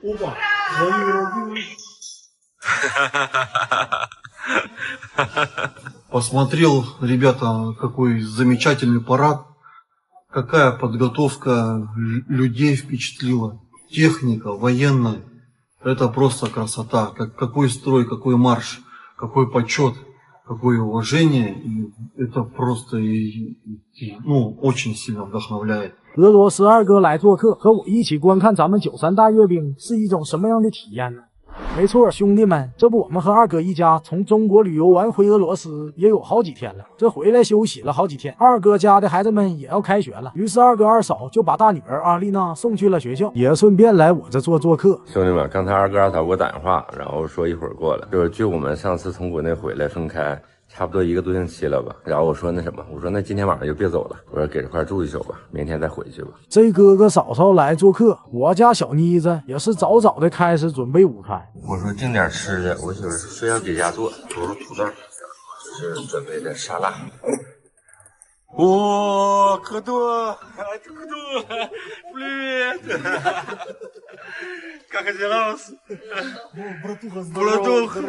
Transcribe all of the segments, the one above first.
Опа, твою Посмотрел, ребята, какой замечательный парад, какая подготовка людей впечатлила, техника, военная. Это просто красота, какой строй, какой марш, какой почет, какое уважение. И это просто очень сильно вдохновляет. 俄罗斯二哥来做客，和我一起观看咱们93大阅兵是一种什么样的体验呢？没错，兄弟们，这不我们和二哥一家从中国旅游完回俄罗斯也有好几天了，这回来休息了好几天。二哥家的孩子们也要开学了，于是二哥二嫂就把大女儿阿丽娜送去了学校，也顺便来我这做客。兄弟们，刚才二哥二嫂给我打电话，然后说一会儿过来，就是距我们上次从国内回来分开差不多1个多星期了吧。然后我说我说那今天晚上就别走了，我说给这块住一宿吧，明天再回去吧。这哥哥嫂嫂来做客，我家小妮子也是早早的开始准备午餐。我说订点吃的，我媳妇非要给家做，煮土豆，这是准备的沙拉。О, кто? Привет! Как одевался? Братуха.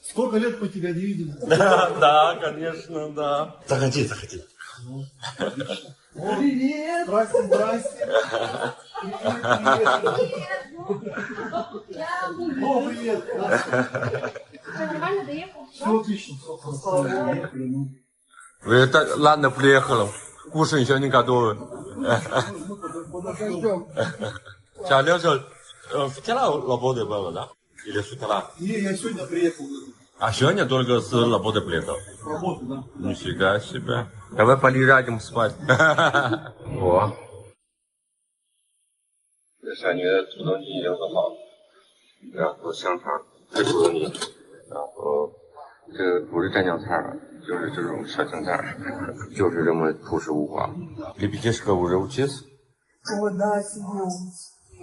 Сколько лет мы тебя не видели? Да, конечно, да. Заходи. Привет! Здрасте. О, привет! Нормально доехал? Все отлично, все. Вы это, ладно, приехала. Кушай еще не готовы. Сейчас Леша вчера работы было, да? Или с утра? Не, я сегодня приехал. А сегодня только с работы приехал? Работу, да. Нифига себе. Давай полежать спать. О. 这山女的土豆泥已经做好了，然后香肠配土豆泥，然后这个不是蘸酱菜了，就是这种小青菜，就是这么朴实无华。Ребятишка уже учится? О, да, сегодня.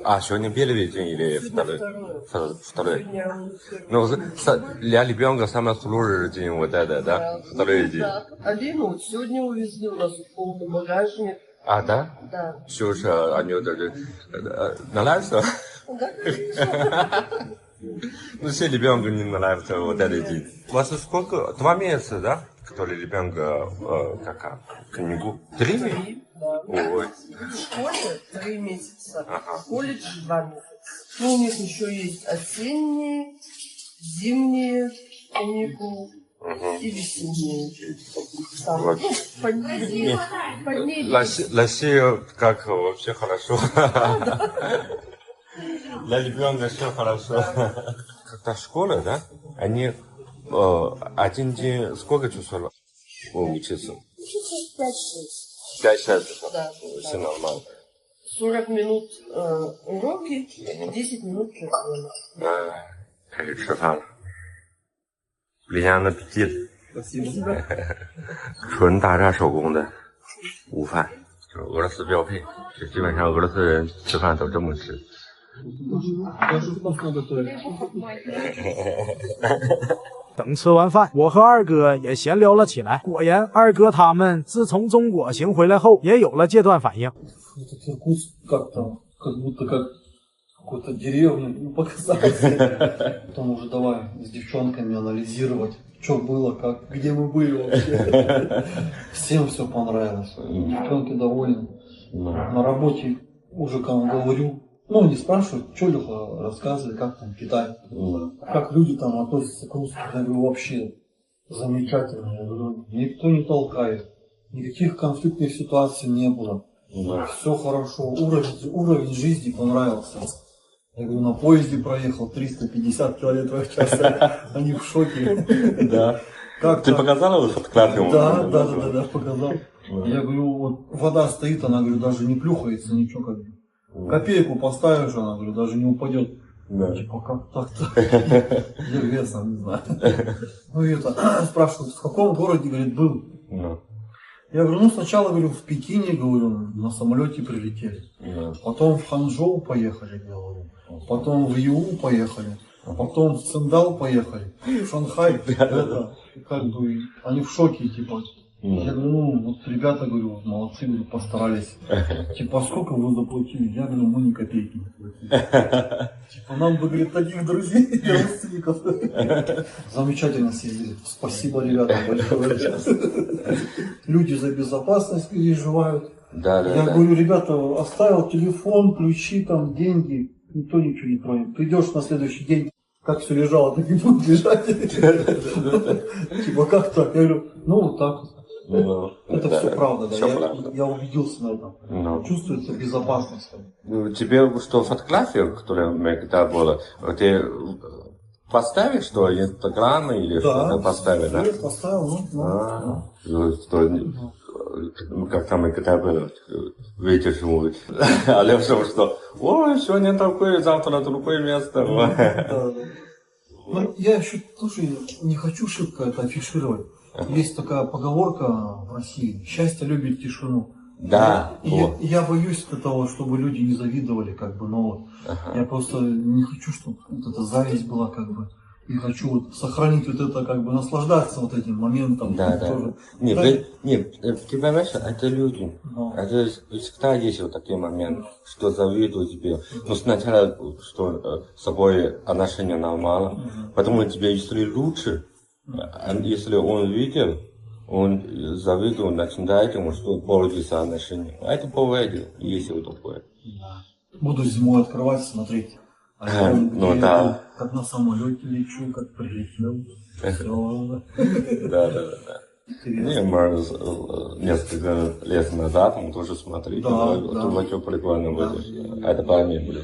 А, сегодня первый день или второй? Ну, для ребенка самый сложный день вот это, да? Второй день. Да. Алину сегодня увезли, у нас в полном багажнике. А, да? Да. Слушай, они даже нравится? Да, конечно. Ну, все ребенку не нравится вот этот день. У вас сколько? 2 месяца, да? Который ребенка книгу? 3? Да. Ой. В школе 3 месяца, Ага. в колледже 2 месяца. Ну, у них еще есть осенние, зимние каникулы и весенние. Там, Вот. по дней. Россия как вообще хорошо. Для ребенка все хорошо. Когда школа, да? Они один день сколько часов учатся? 5 часов. Да. Все нормально. 40 минут уроки, 10 минут перерыва. 开始吃饭了。Приятный аппетит. Спасибо. 纯大闸手工的午饭，就是俄罗斯标配，就基本上俄罗斯人吃饭都这么吃。Очень вкусно готовят. 等吃完饭，我和二哥也闲聊了起来。果然，二哥他们自从中国行回来后，也有了戒断反应。 Этот Иркутск как-то, как будто как какой-то деревню показать. Потом уже давай с девчонками анализировать, что было, как, где мы были вообще. Всем все понравилось. Девчонки довольны. На работе уже кому говорю, не спрашивают, что Леха, рассказывай, как там Китай. Как люди там относятся к русским. Я говорю, вообще замечательно. Я говорю, никто не толкает. Никаких конфликтных ситуаций не было. Все хорошо, уровень жизни понравился. Я говорю, на поезде проехал 350 км в час, они в шоке. Да. Ты показала вот фотографию? Да, показал. Я говорю, вот вода стоит, она, говорю, даже не плюхается, ничего как бы. Копейку поставишь, она, говорю, даже не упадет. Да. Типа, как так-то? Я говорю, я сам не знаю. Ну и это, спрашивают, в каком городе, говорит, был? Я говорю, сначала, говорю, в Пекине, говорю, на самолете прилетели. Потом в Ханчжоу поехали, говорю. Потом в Иу поехали. Потом в Циндао поехали. И в Шанхай. Это, как бы, они в шоке, типа. Я говорю, ну, вот ребята, говорю, молодцы, говорю, постарались. Типа, а сколько вы заплатили? Я говорю, мы ни копейки не платили. Типа, нам бы, говорит, таких друзей и родственников. Замечательно съездили. Спасибо, ребята, большое. Люди за безопасность переживают. Я говорю, ребята, оставил телефон, ключи, там, деньги. Никто ничего не тронет. Придешь на следующий день, как все лежало, так и будет лежать. Типа, как так? Я говорю, ну, вот так вот. Это все правда, да. Я убедился на этом. Чувствуется безопасность. Тебе что, фотографию, которая у меня когда была, ты поставишь, что, Инстаграм или что-то поставишь, да? Я поставил, Как там и когда было, видишь, а Леша что, ой, сегодня такое, завтра другое место. Ну, я еще, слушай, не хочу шибко это афишировать. Есть такая поговорка в России: счастье любит тишину. Да. Я боюсь того, чтобы люди не завидовали, как бы, но я просто не хочу, чтобы вот эта зависть была, как бы. И хочу вот сохранить вот это, как бы, наслаждаться вот этим моментом. Да. Нет, ты понимаешь, это люди. Это всегда есть вот такие моменты, что завидуют тебе. Но сначала, что с собой отношения нормально. Потому тебе, если лучше, если он видел, он завидует, начинает ему, что пользуется отношением. А это бывает, есть вот такое. Буду зимой открывать, смотреть. Как на самолете лечу, как прилетел. Да. Мы несколько лет назад мы тоже смотрели, это прикольно было. Это память было.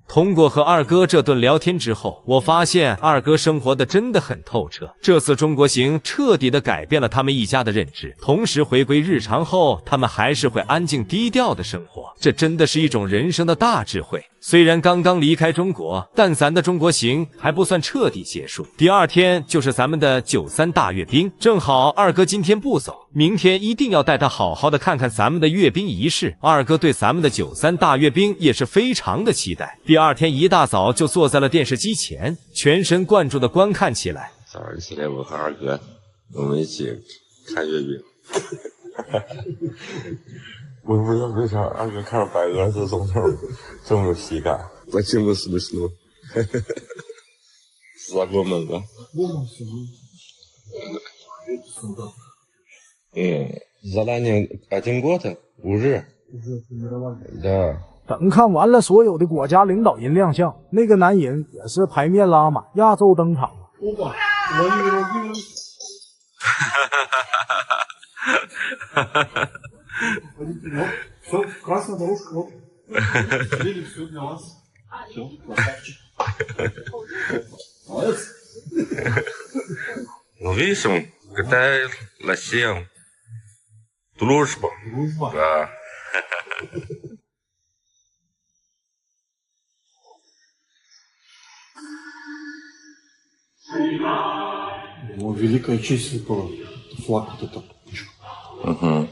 通过和二哥这顿聊天之后，我发现二哥生活的真的很透彻。这次中国行彻底的改变了他们一家的认知，同时回归日常后，他们还是会安静低调的生活，这真的是一种人生的大智慧。虽然刚刚离开中国，但咱的中国行还不算彻底结束。第二天就是咱们的93大阅兵，正好二哥今天不走，明天一定要带他好好的看看咱们的阅兵仪式。二哥对咱们的93大阅兵也是非常的期待。第二天一大早就坐在了电视机前，全神贯注的观看起来。早上起来，我和二哥我们一起看阅兵。我不知道为啥二哥看白鹅这种这么有喜感。Почему смешно? Знакомо, да? Задание 1 год уже? Да. 等看完了所有的国家领导人亮相，那个男人也是排面拉满，亚洲登场了。Все, красная дорожка, вот. Видели, все для вас. Все, красавчик. Молодец. Ну, видишь, Китай, Россия, дружба. Да. Ну, великая честь была. Флаг вот этот. Угу.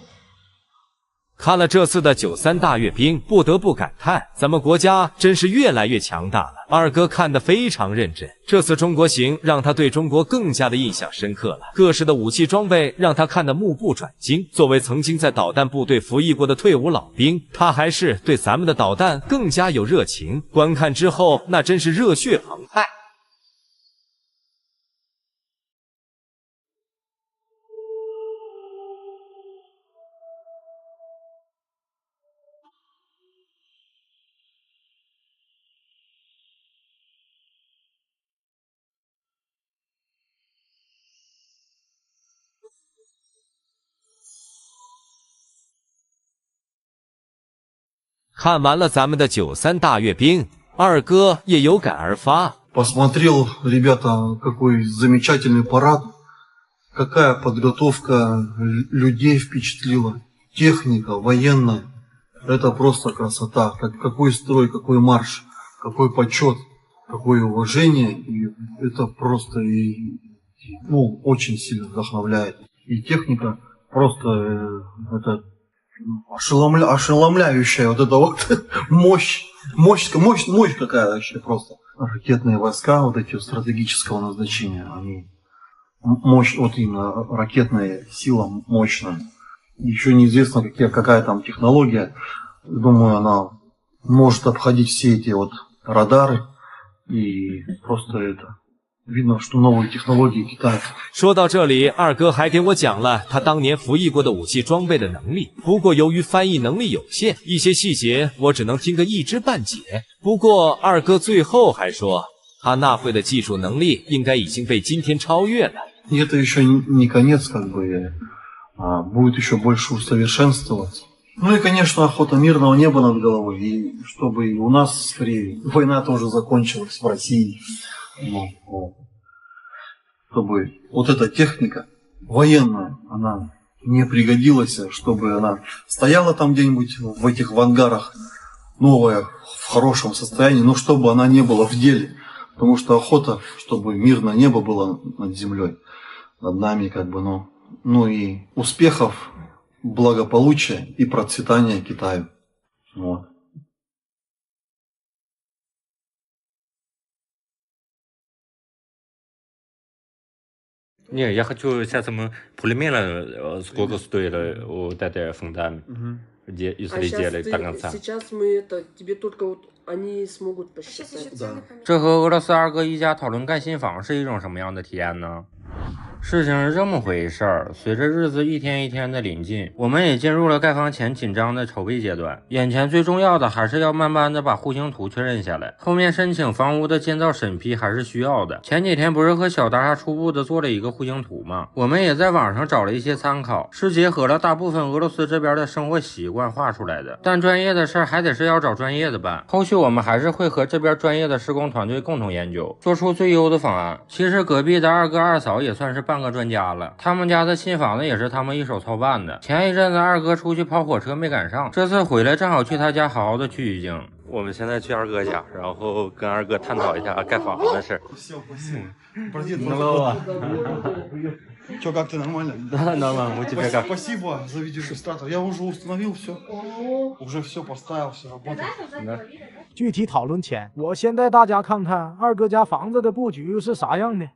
看了这次的93大阅兵，不得不感叹，咱们国家真是越来越强大了。二哥看得非常认真，这次中国行让他对中国更加的印象深刻了。各式的武器装备让他看得目不转睛。作为曾经在导弹部队服役过的退伍老兵，他还是对咱们的导弹更加有热情。观看之后，那真是热血澎湃。看完了咱们的93大阅兵，二哥也有感而发。Посмотрел, ребята, какой замечательный парад, какая подготовка людей впечатлила, техника, военная. Это просто красота. Какой строй, какой марш, какой почет, какое уважение. И это просто очень сильно вдохновляет. И техника просто это ошеломляющая вот эта вот мощь какая вообще просто. Ракетные войска вот эти стратегического назначения, они мощь, вот именно ракетная сила мощная. Еще неизвестно, какая там технология. Думаю, она может обходить все эти вот радары. И просто это... Видно, что новые технологии китайцев。说到这里，二哥还给我讲了他当年服役过的武器装备的能力。不过由于翻译能力有限，一些细节我只能听个一知半解。不过二哥最后还说，他那会的技术能力应该已经被今天超越了。И это еще не конец, как бы, будет еще больше усовершенствоваться. Ну и, конечно, охота мирного неба над головой, и чтобы и у нас скорее война тоже закончилась в России. Чтобы вот эта техника военная, она не пригодилась, чтобы она стояла там где-нибудь в этих ангарах, новая, в хорошем состоянии, но чтобы она не была в деле. Потому что охота, чтобы мирное небо было над землей, над нами, как бы, ну и успехов, благополучия и процветания Китаю. Вот. Не, я хочу, сейчас мы пулеметы, сколько стоит вот эти фундамент, где если делать до конца. Сейчас мы это, тебе только вот они смогут посчитать. Да. 这和俄罗斯二哥一家讨论盖新房是一种什么样的体验呢？事情是这么回事儿，随着日子一天一天的临近，我们也进入了盖房前紧张的筹备阶段。眼前最重要的还是要慢慢的把户型图确认下来，后面申请房屋的建造审批还是需要的。前几天不是和小达初步的做了一个户型图吗？我们也在网上找了一些参考，是结合了大部分俄罗斯这边的生活习惯画出来的。但专业的事儿还得是要找专业的办，后续我们还是会和这边专业的施工团队共同研究，做出最优的方案。其实隔壁的二哥二嫂也算是半个专家了，他们家的新房子也是他们一手操办的。前一阵子二哥出去跑火车没赶上，这次回来正好去他家好好的取取经。我们现在去二哥家，然后跟二哥探讨一下盖房子的事儿。Че, как ты, нормально? Да, нормально, у тебя как? Спасибо за видеорегистратор. Я уже установил все. Уже все поставил, все работает. 具体讨论前，我先带大家看看二哥家房子的布局是啥样的。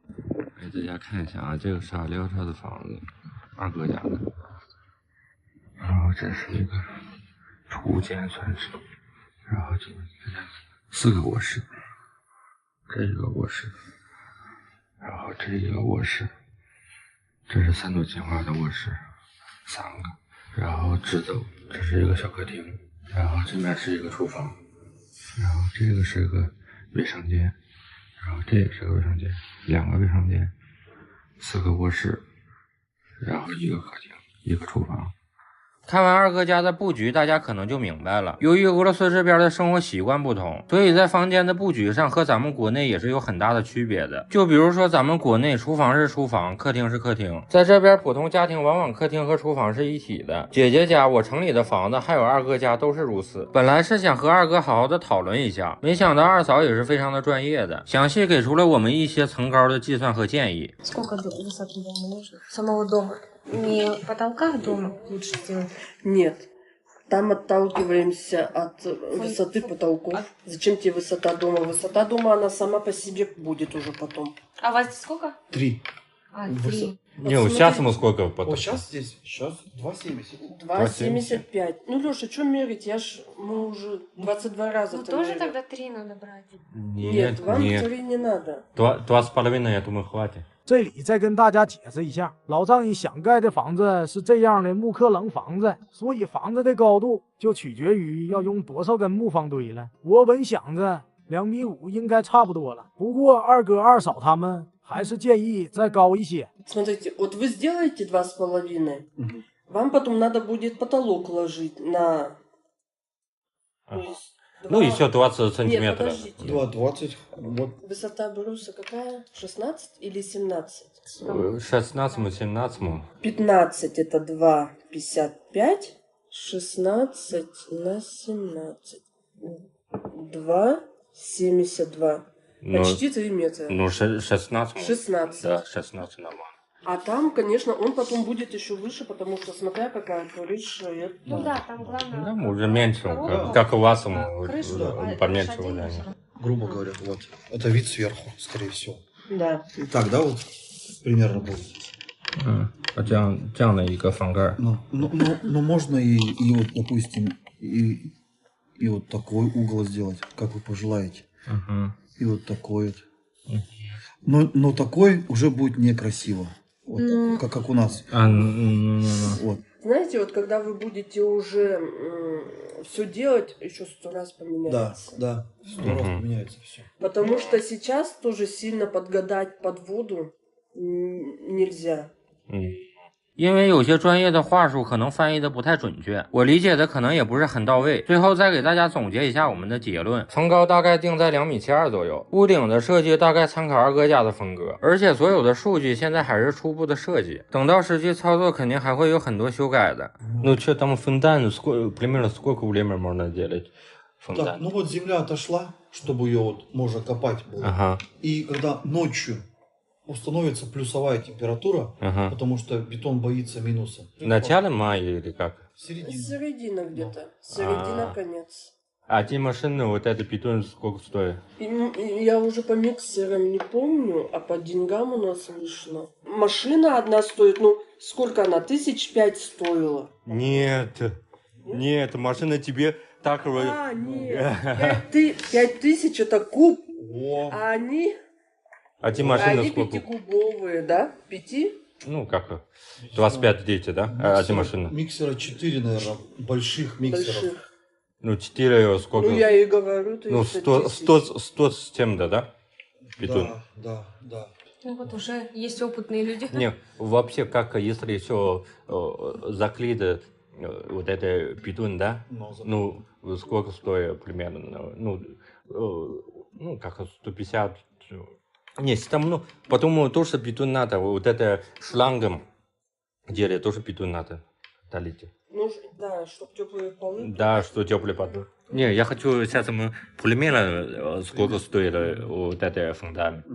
给大家看一下啊，这个是阿廖车的房子，二哥家的。然后这是一个初间算是，然后这4个卧室，这一个卧室，然后这一个卧室，这是3朵金花的卧室，3个，然后直走，这是一个小客厅，然后这面是一个厨房，然后这个是个卫生间，然后这也是个卫生间，2个卫生间，4个卧室，然后1个客厅，1个厨房。看完二哥家的布局，大家可能就明白了。由于俄罗斯这边的生活习惯不同，所以在房间的布局上和咱们国内也是有很大的区别的。就比如说咱们国内厨房是厨房，客厅是客厅，在这边普通家庭往往客厅和厨房是一体的。姐姐家、我城里的房子还有二哥家都是如此。本来是想和二哥好好的讨论一下，没想到二嫂也是非常的专业的，详细给出了我们一些层高的计算和建议。 Сколько высоты дома нужно? Самого дома? Не потолка дома лучше сделать? Нет. Там отталкиваемся от высоты потолков. Зачем тебе высота дома? Высота дома, она сама по себе будет уже потом. А у вас здесь сколько? 3. 3. Не, у сейчас ему сколько потом? Сейчас здесь, сейчас 2,70. 2,75. Ну, Леша, что мерить? Мы уже 22 раза. Ну, тоже тогда 3 надо брать. Нет, вам 3 не надо. 2,5, я думаю, хватит. 这里再跟大家解释一下，老丈人想盖的房子是这样的木克冷房子，所以房子的高度就取决于要用多少根木方堆了。我本想着2.5米应该差不多了，不过二哥二嫂他们还是建议再高一些。 Смотрите, вот вы сделаете 2,5, вам потом надо будет потолок ложить на... Ну, еще 20 сантиметров. Нет, подождите. 2,20. Вот. Высота бруса какая? 16 или 17? 16, 17. 15 это 2,55. 16 на 17. 2,72. Почти 3 метра. Ну, 16. 16. Да, 16 нормально. А там, конечно, он потом будет еще выше, потому что смотря какая крыша. Ну да, там главное... Да, уже меньше, как у вас, Крышу, поменьше. один Да. уже. Грубо говоря, вот. Это вид сверху, скорее всего. Да. Так, да, вот. примерно будет. 这样的一个房盖。 Но можно и вот, допустим, и вот такой угол сделать, как вы пожелаете. И вот такой вот. Но такой уже будет некрасиво. Вот, как у нас. Вот. Знаете, вот когда вы будете уже все делать, еще 100 раз поменяется. Да, 100 раз поменяется все. Потому что сейчас тоже сильно подгадать под воду нельзя. 因为有些专业的话术可能翻译的不太准确，我理解的可能也不是很到位。最后再给大家总结一下我们的结论：层高大概定在2.72米左右，屋顶的设计大概参考二哥家的风格，而且所有的数据现在还是初步的设计，等到实际操作肯定还会有很多修改的。Ну что там фонтан, примерно сколько время можно делать фонтан? Так, ну вот земля отошла, чтобы ее вот можно копать было. Ага. И когда ночью установится плюсовая температура, потому что бетон боится минуса. Начало мая или как? Середина где-то. Середина, конец. А те машины, вот этот бетон сколько стоит? Я уже по миксерам не помню, а по деньгам у нас вышло. Машина одна стоит, ну, сколько она? 5,000 стоила. Нет, машина тебе так... нет. 5000 это куб, а они... А те машины они сколько? пятикубовые, да? 5? Ну, как 25 дети, да? А те машины? Миксера 4, наверное, больших миксеров. Больших. Ну, 4 сколько? Ну, я и говорю, то ну, есть 100 с чем-то, да? Бетон. Да. Ну вот уже есть опытные люди. Не, вообще, как если все заклеит вот это бетон, да? Ну, сколько стоит примерно? Ну, как 150... Нет, там, ну, потом тоже бетон надо, вот это шлангом делать, тоже бетон надо долить. Ну, да, чтобы теплые полы. Да, что теплый подвал. Не, я хочу сейчас мы примерно сколько стоит вот это фундамент,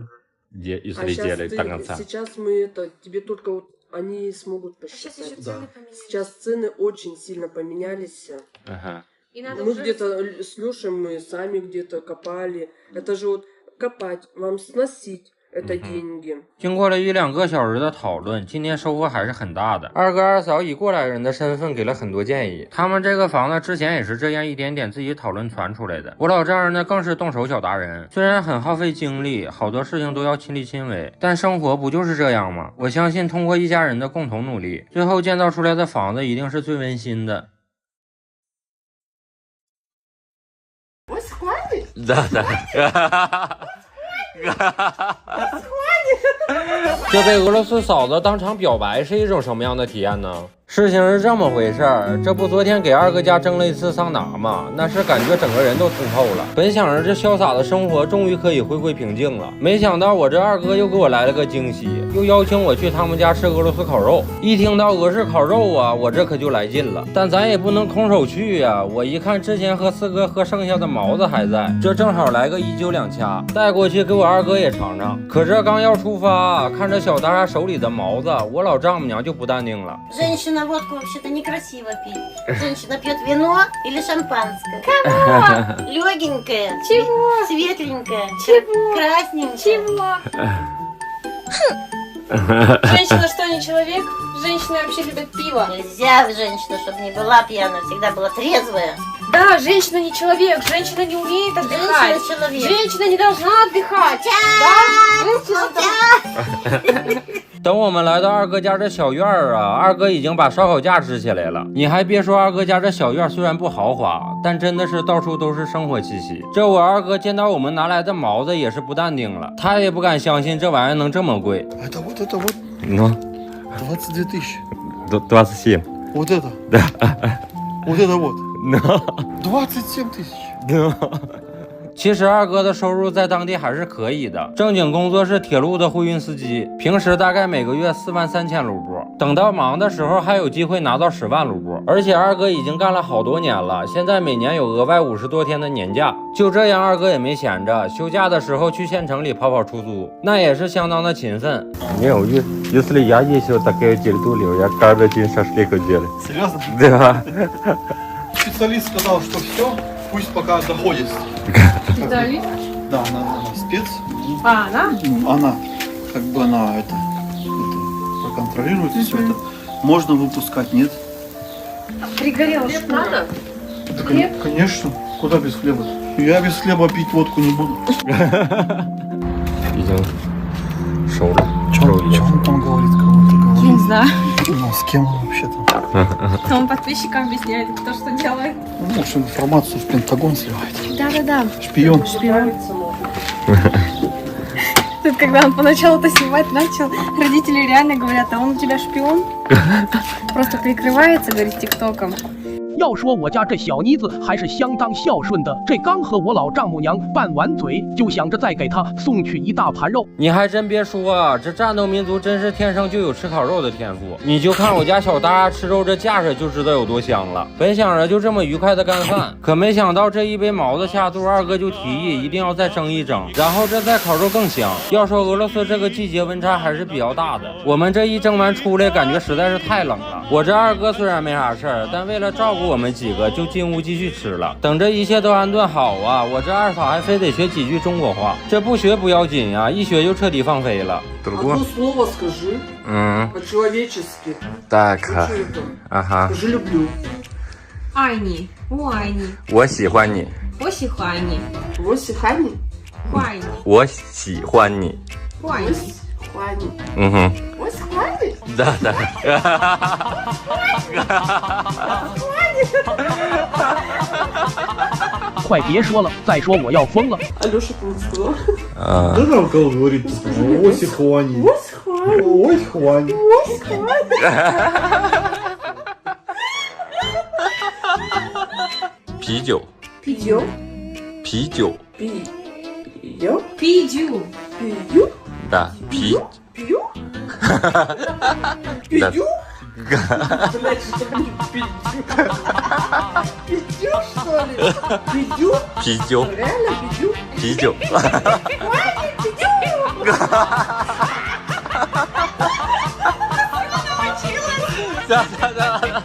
если делать до конца. Сейчас мы это, тебе только вот они смогут посчитать. Сейчас еще цены поменялись. Сейчас цены очень сильно поменялись. Ага. И надо Мы уже... где-то с Лешей мы сами где-то копали. Это же вот копать, вам сносить. Это деньги. 经过了1-2个小时的讨论，今天收获还是很大的。二哥二嫂以过来人的身份给了很多建议。他们这个房子之前也是这样一点点自己讨论传出来的。我老丈人呢更是动手小达人，虽然很耗费精力，好多事情都要亲力亲为，但生活不就是这样吗？我相信通过一家人的共同努力，最后建造出来的房子一定是最温馨的。Да. 这被俄罗斯嫂子当场表白是一种什么样的体验呢？事情是这么回事儿，这不昨天给二哥家蒸了一次桑拿吗？那是感觉整个人都通透了。本想着这潇洒的生活终于可以回归平静了，没想到我这二哥又给我来了个惊喜，又邀请我去他们家吃俄罗斯烤肉。一听到俄式烤肉啊，我这可就来劲了。但咱也不能空手去呀，我一看之前和四哥喝剩下的毛子还在，这正好来个1揪2掐，带过去给我二哥也尝尝。可这刚要出发，看着小达手里的毛子，我老丈母娘就不淡定了。Женщина водку вообще-то некрасиво пить. Женщина пьет вино или шампанское. Кого? Легенькое. Чего? Светленькое. Чего? Красненькое. Чего? Женщина что, не человек? Женщины вообще любят пиво. Нельзя женщина, чтобы не была пьяная, всегда была трезвая. Да, женщина не человек, женщина не умеет отдыхать. Женщина человек. Женщина не должна отдыхать. Да? 等我们来到二哥家这小院儿啊，二哥已经把烧烤架支起来了。你还别说，二哥家这小院虽然不豪华，但真的是到处都是生活气息。这我二哥见到我们拿来的毛子也是不淡定了，他也不敢相信这玩意儿能这么贵。Это вот Ну, 22 тысячи. 27. Вот это. Да. Вот это вот. 27 тысяч. 其实二哥的收入在当地还是可以的，正经工作是铁路的货运司机，平时大概每个月43000卢布，等到忙的时候还有机会拿到10万卢布。而且二哥已经干了好多年了，现在每年有额外50多天的年假。就这样，二哥也没闲着，休假的时候去县城里跑跑出租，那也是相当的勤奋。Если я ездил такую территорию, я каждый день шашлык делаю. Серьезно? Да. Специалист сказал, что все, пусть пока доходит. Специалист? Да, она спец. А, она? Она, как бы она это, контролируется все это. Можно выпускать, нет? Пригорел Хлеб надо? Да, Хлеб? конечно. Куда без хлеба? Я без хлеба пить водку не буду. 已经熟了， Че 肉已经 он там говорит, кого-то Я говорит? не знаю. Ну, с кем он вообще там? Он подписчикам объясняет, кто что делает. Ну, может, информацию в Пентагон сливает. Да-да-да. Шпион. Справиться можно. Тут, когда он поначалу это снимать начал, родители реально говорят, а он у тебя шпион? Просто прикрывается, говорит, тиктоком. 要说我家这小妮子还是相当孝顺的，这刚和我老丈母娘拌完嘴，就想着再给她送去一大盘肉。你还真别说啊，这战斗民族真是天生就有吃烤肉的天赋。你就看我家小大吃肉这架势，就知道有多香了。本想着就这么愉快的干饭，可没想到这一杯毛子下肚，二哥就提议一定要再蒸一蒸，然后这再烤肉更香。要说俄罗斯这个季节温差还是比较大的，我们这一蒸完出来，感觉实在是太冷了。我这二哥虽然没啥事儿，但为了照顾我们几个，就进屋继续吃了。等这一切都安顿好啊，我这二嫂还非得学几句中国话，这不学不要紧呀，一学就彻底放飞了。 Одно слово скажи по-человечески. Так. Что это? Ага. Скажи люблю. 爱你，我爱你，我喜欢你，我喜欢你， Восихани. 坏你，我喜欢你。坏你。 Восихани. 嗯哼， Восихани. да да。快别说了，再说我要疯了。 Алеша, ты не сказал? Да там кого говорит? Ось хвани. Ось хвани. 啤酒， Пидё. 啤酒， Пидё. Пидю. Пидю. да，啤， Пью. да， Пидю. Блять, что ли? Пидю. Пидю, что ли? Пидю. 啤酒， Реально пидю? 啤酒。да да да。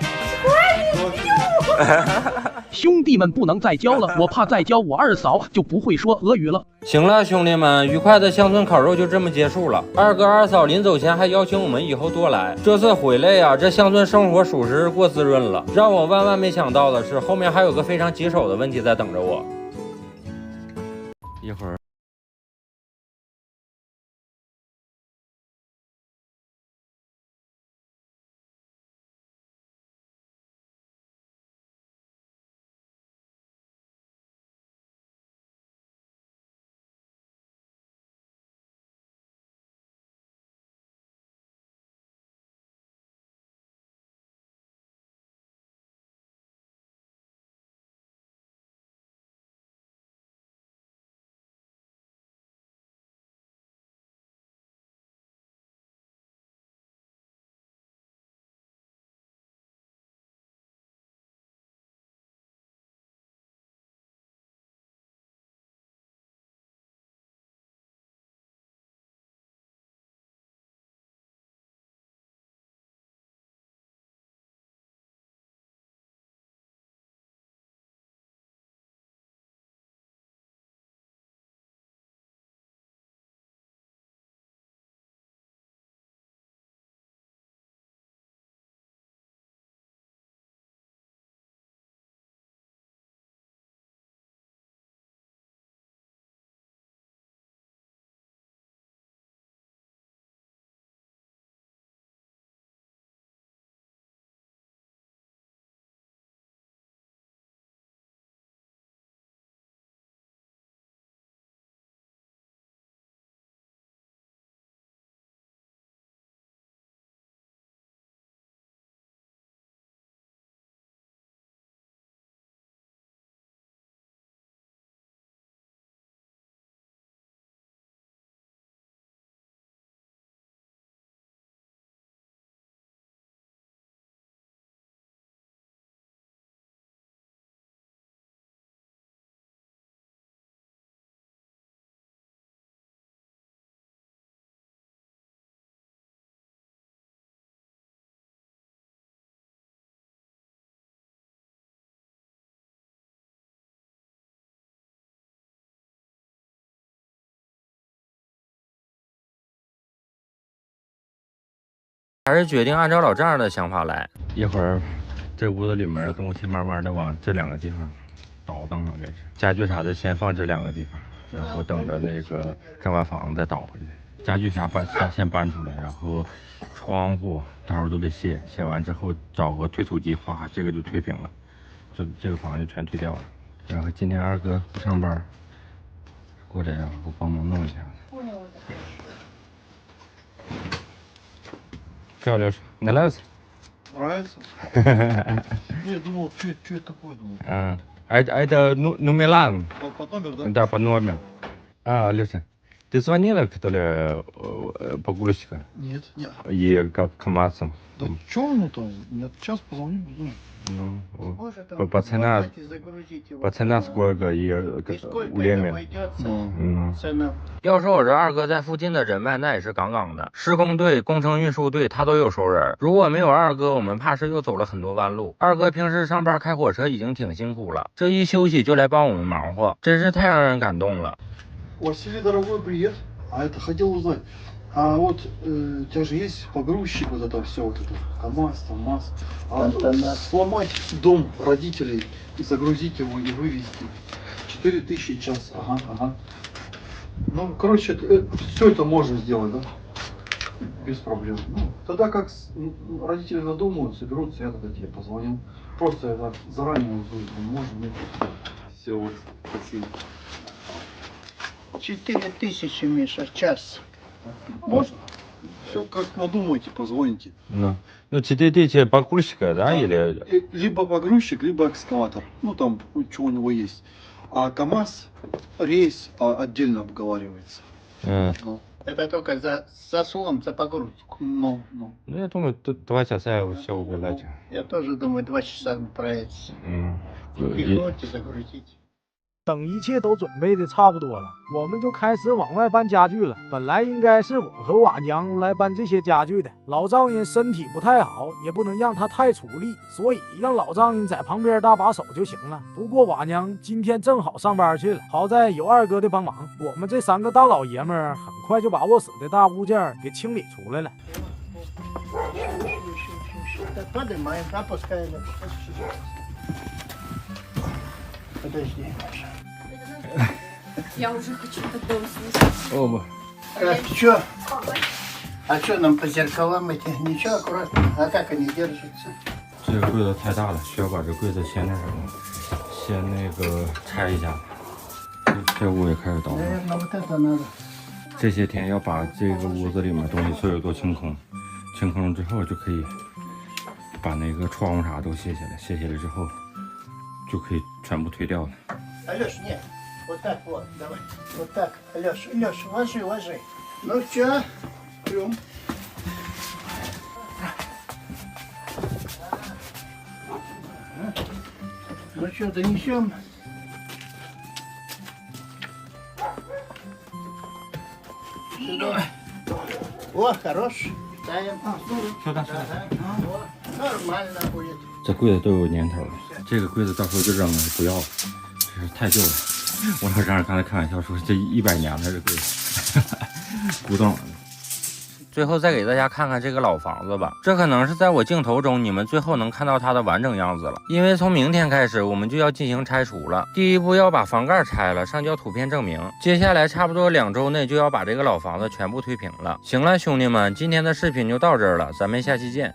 兄弟们不能再教了，我怕再教我二嫂就不会说俄语了。行了，兄弟们，愉快的乡村烤肉就这么结束了。二哥二嫂临走前还邀请我们以后多来。这次回来呀，这乡村生活属实是过滋润了。让我万万没想到的是，后面还有个非常棘手的问题在等着我。一会儿。还是决定按照老丈人的想法来。一会儿这屋子里面的东西慢慢的往这2个地方倒腾了，这是家具啥的先放这2个地方，然后等着那个盖完房子再倒回去。家具啥先搬出来，然后窗户到时候都得卸，卸完之后找个推土机，哗，这个就推平了，这个房就全推掉了。然后今天二哥不上班，过来让我帮忙弄一下。漂亮，нравится? Нравится? Я думал, что это такое, думал. А это номер? Под номер, да? Да, под номер. Люся, ты звонила, что ли, погрузчика? Нет, нет. И как КамАЗом? Да что оно там? Нет, сейчас позвоню, буду. Ну, пацана сколько и время. 要说我这二哥在附近的人脉那也是杠杠的，施工队、工程运输队他都有熟人。如果没有二哥，我们怕是又走了很多弯路。二哥平时上班开火车已经挺辛苦了，这一休息就来帮我们忙活，真是太让人感动了。Василий, дорогой, привет. А это хотел узнать. А вот у тебя же есть погрузчик, вот это все, вот это КамАЗ, ТамАЗ. Сломать дом родителей и загрузить его и вывезти. 4000 час. Ага. Ну, короче, все это можно сделать, да? Без проблем. Ну, тогда как родители надумают, соберутся, я тогда тебе позвоню. Просто я так заранее узнаю, можно, нет. Все, вот, спасибо. 4000, Миша, час. Можно? Все как надумаете, позвоните. Ну 4000 погрузчика, да, или? Либо погрузчик, либо экскаватор. Ну там, что у него есть. А КамАЗ, рейс отдельно обговаривается. Ну. Это только за слом, за погрузку. Ну. Ну, я думаю, тут 2 часа все убирать. Я тоже думаю, 2 часа справится. Пихнуть и загрузить. 等一切都准备的差不多了，我们就开始往外搬家具了。本来应该是我和瓦娘来搬这些家具的，老丈人身体不太好，也不能让他太出力，所以让老丈人在旁边搭把手就行了。不过瓦娘今天正好上班去了，好在有二哥的帮忙，我们这3个大老爷们儿很快就把卧室的大物件给清理出来了。Поднимаем, опускаем. Подожди, Маша. Я уже хочу тогда услышать. Оба. А что нам по зеркалам эти? Ничего, аккуратно. А как они держатся? 这个柜子太大了，需要把这柜子先那什么，先那个拆一下。这屋也开始倒腾。 Наверное, вот это надо. 这些天要把这个屋子里面东西所有都清空，清空之后就可以把那个窗户啥都卸下来，卸下来之后就可以全部推掉了。 Алеш, нет. Вот так вот, давай. Вот так. Алеш, ложи. Ну что? Берем. Ну что, донесем? Сюда. О, хорош. Ставим. Сюда. Нормально будет. 这柜子都有年头了，这个柜子到时候就扔了，不要了，这是太旧了。我老丈人刚才开玩笑说这100年了，这柜子古董了。最后再给大家看看这个老房子吧，这可能是在我镜头中你们最后能看到它的完整样子了。因为从明天开始我们就要进行拆除了，第一步要把房盖拆了，上交图片证明。接下来差不多2周内就要把这个老房子全部推平了。行了，兄弟们，今天的视频就到这儿了，咱们下期见。